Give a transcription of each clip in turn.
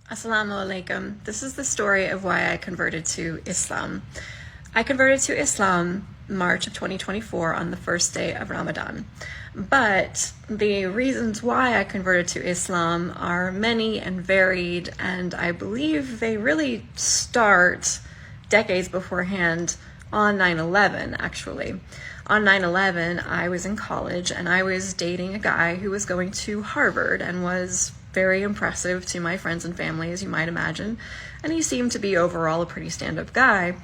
Assalamu alaikum. This is the story of why I converted to Islam. I converted to Islam March of 2024 on the first day of Ramadan. But the reasons why I converted to Islam are many and varied, and I believe they really start decades beforehand on 9/11, actually. On 9/11, I was in college and I was dating a guy who was going to Harvard and was very impressive to my friends and family, as you might imagine. And he seemed to be overall a pretty stand-up guy.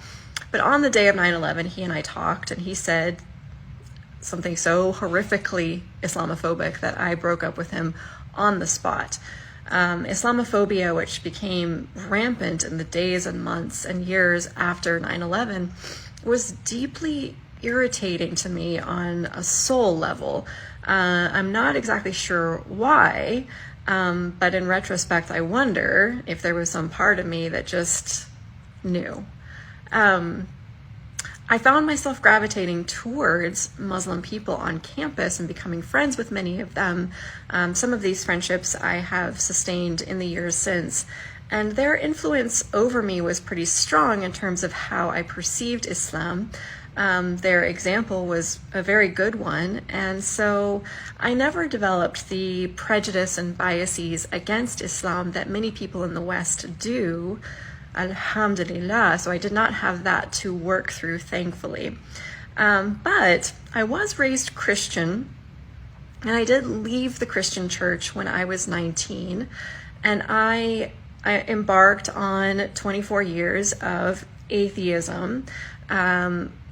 But on the day of 9/11, he and I talked, and he said something so horrifically Islamophobic that I broke up with him on the spot. Islamophobia, which became rampant in the days and months and years after 9/11, was deeply irritating to me on a soul level. I'm not exactly sure why, but in retrospect, I wonder if there was some part of me that just knew. I found myself gravitating towards Muslim people on campus and becoming friends with many of them. Some of these friendships I have sustained in the years since, and their influence over me was pretty strong in terms of how I perceived Islam. Their example was a very good one, and so I never developed the prejudice and biases against Islam that many people in the West do. Alhamdulillah, so I did not have that to work through, thankfully. But I was raised Christian, and I did leave the Christian church when I was 19, and I embarked on 24 years of atheism.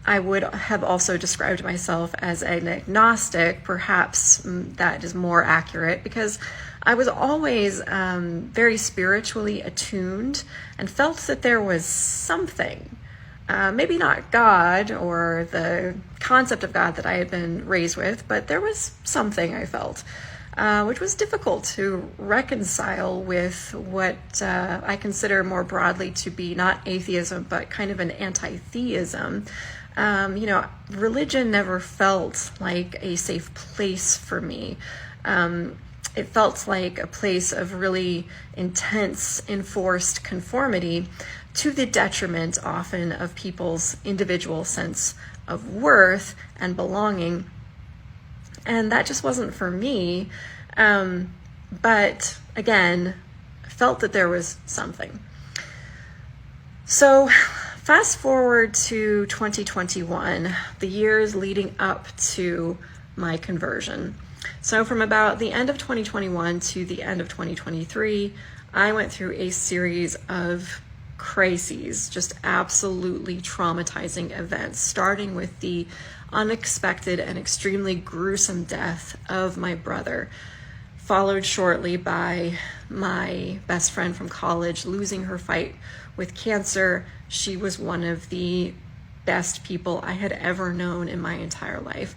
I would have also described myself as an agnostic. Perhaps that is more accurate, because I was always very spiritually attuned and felt that there was something, maybe not God or the concept of God that I had been raised with, but there was something I felt, which was difficult to reconcile with what I consider more broadly to be not atheism, but kind of an anti-theism. Religion never felt like a safe place for me. It felt like a place of really intense, enforced conformity to the detriment often of people's individual sense of worth and belonging. And that just wasn't for me. But again, I felt that there was something. So fast forward to 2021, the years leading up to my conversion. So from about the end of 2021 to the end of 2023, I went through a series of crises, just absolutely traumatizing events, starting with the unexpected and extremely gruesome death of my brother, followed shortly by my best friend from college losing her fight with cancer. She was one of the best people I had ever known in my entire life.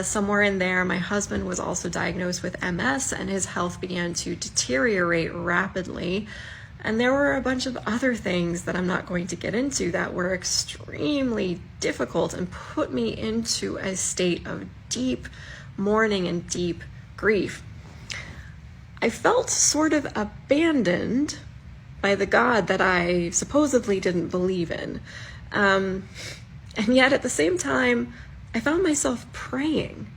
Somewhere in there, my husband was also diagnosed with MS, and his health began to deteriorate rapidly. And there were a bunch of other things that I'm not going to get into that were extremely difficult and put me into a state of deep mourning and deep grief. I felt sort of abandoned by the God that I supposedly didn't believe in. And yet at the same time, I found myself praying,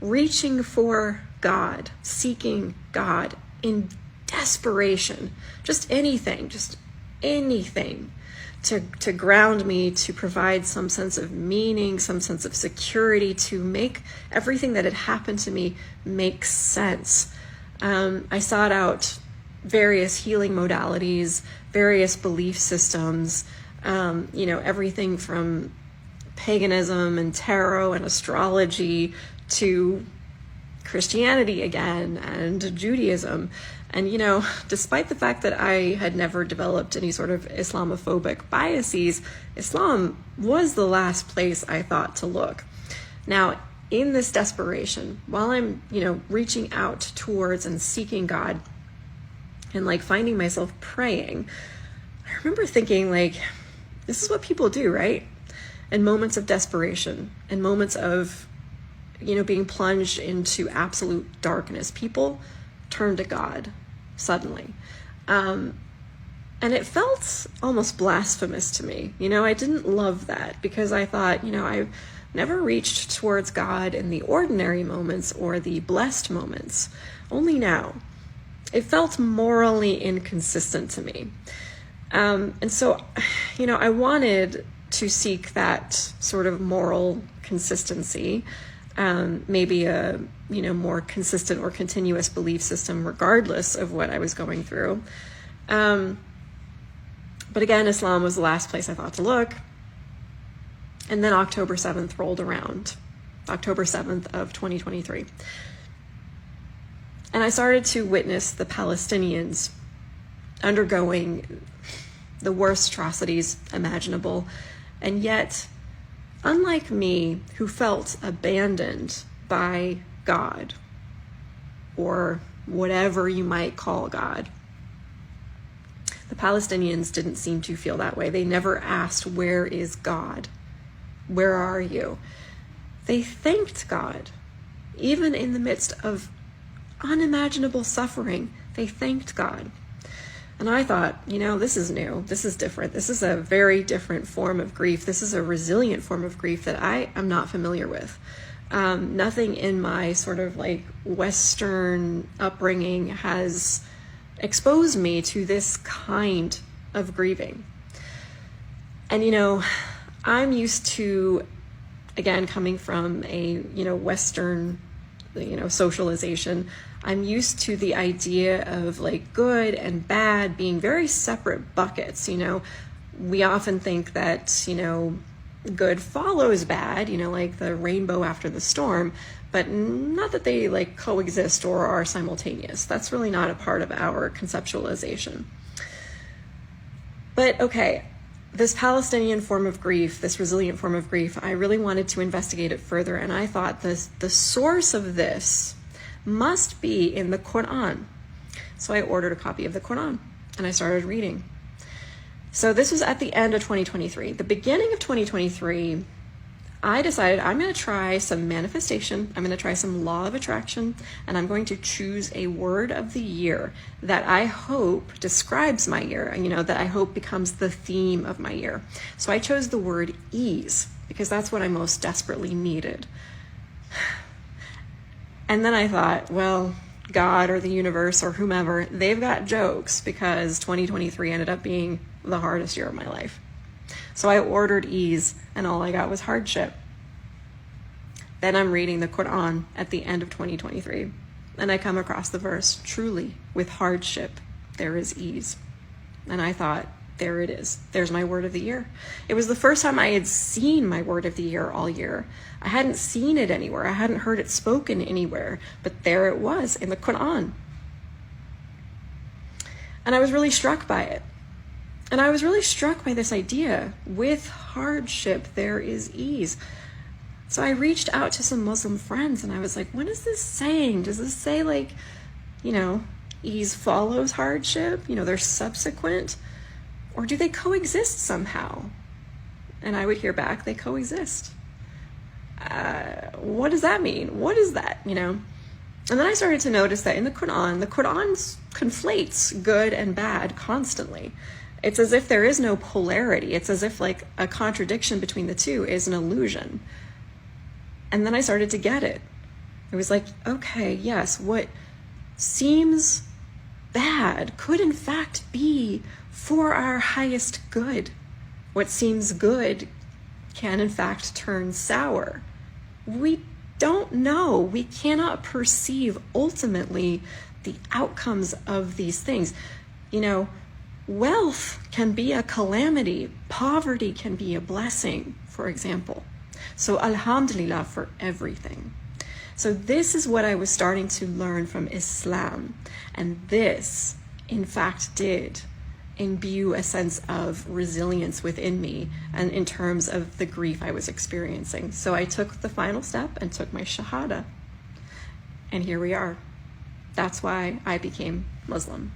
reaching for God, seeking God in desperation, just anything to ground me, to provide some sense of meaning, some sense of security, to make everything that had happened to me make sense. I sought out various healing modalities, various belief systems, everything from paganism and tarot and astrology to Christianity again and Judaism. And, despite the fact that I had never developed any sort of Islamophobic biases, Islam was the last place I thought to look. Now, in this desperation, while I'm, reaching out towards and seeking God and finding myself praying, I remember thinking this is what people do, right? In moments of desperation, in moments of, being plunged into absolute darkness, people turn to God. suddenly. And it felt almost blasphemous to me. I didn't love that, because I thought, I've never reached towards God in the ordinary moments or the blessed moments, only now. It felt morally inconsistent to me. And so, I wanted to seek that sort of moral consistency, maybe a, more consistent or continuous belief system regardless of what I was going through. But again, Islam was the last place I thought to look. And then October 7th rolled around, October 7th of 2023. And I started to witness the Palestinians undergoing the worst atrocities imaginable. And yet, unlike me, who felt abandoned by God, or whatever you might call God, the Palestinians didn't seem to feel that way. They never asked, "Where is God? Where are you?" They thanked God. Even in the midst of unimaginable suffering, they thanked God. And I thought, this is new. This is different. This is a very different form of grief. This is a resilient form of grief that I am not familiar with. Nothing in my sort of like Western upbringing has exposed me to this kind of grieving. And, I'm used to, again, coming from a, Western, socialization. I'm used to the idea of like good and bad being very separate buckets. We often think that, good follows bad, like the rainbow after the storm, but not that they like coexist or are simultaneous. That's really not a part of our conceptualization. But okay, this Palestinian form of grief, this resilient form of grief, I really wanted to investigate it further, and I thought the source of this must be in the Quran. So I ordered a copy of the Quran, and I started reading. So this was at the end of 2023. The beginning of 2023, I decided I'm going to try some manifestation, I'm going to try some law of attraction, and I'm going to choose a word of the year that I hope describes my year, that I hope becomes the theme of my year. So I chose the word ease, because that's what I most desperately needed. And then I thought, well, God or the universe or whomever, they've got jokes, because 2023 ended up being the hardest year of my life. So I ordered ease, and all I got was hardship. Then I'm reading the Quran at the end of 2023, and I come across the verse, "Truly, with hardship, there is ease." And I thought, there it is. There's my word of the year. It was the first time I had seen my word of the year all year. I hadn't seen it anywhere. I hadn't heard it spoken anywhere, but there it was in the Quran. And I was really struck by it. And I was really struck by this idea, with hardship, there is ease. So I reached out to some Muslim friends, and I was like, what is this saying? Does this say like, ease follows hardship? They're subsequent? Or do they coexist somehow? And I would hear back, they coexist. What does that mean? What is that, And then I started to notice that in the Quran conflates good and bad constantly. It's as if there is no polarity. It's as if like a contradiction between the two is an illusion. And then I started to get it. It was like, okay, yes, what seems bad could in fact be for our highest good. What seems good can in fact turn sour. We don't know. We cannot perceive ultimately the outcomes of these things. Wealth can be a calamity. Poverty can be a blessing, for example. So alhamdulillah for everything. So this is what I was starting to learn from Islam. And this, in fact, did imbue a sense of resilience within me, and in terms of the grief I was experiencing. So I took the final step and took my shahada. And here we are. That's why I became Muslim.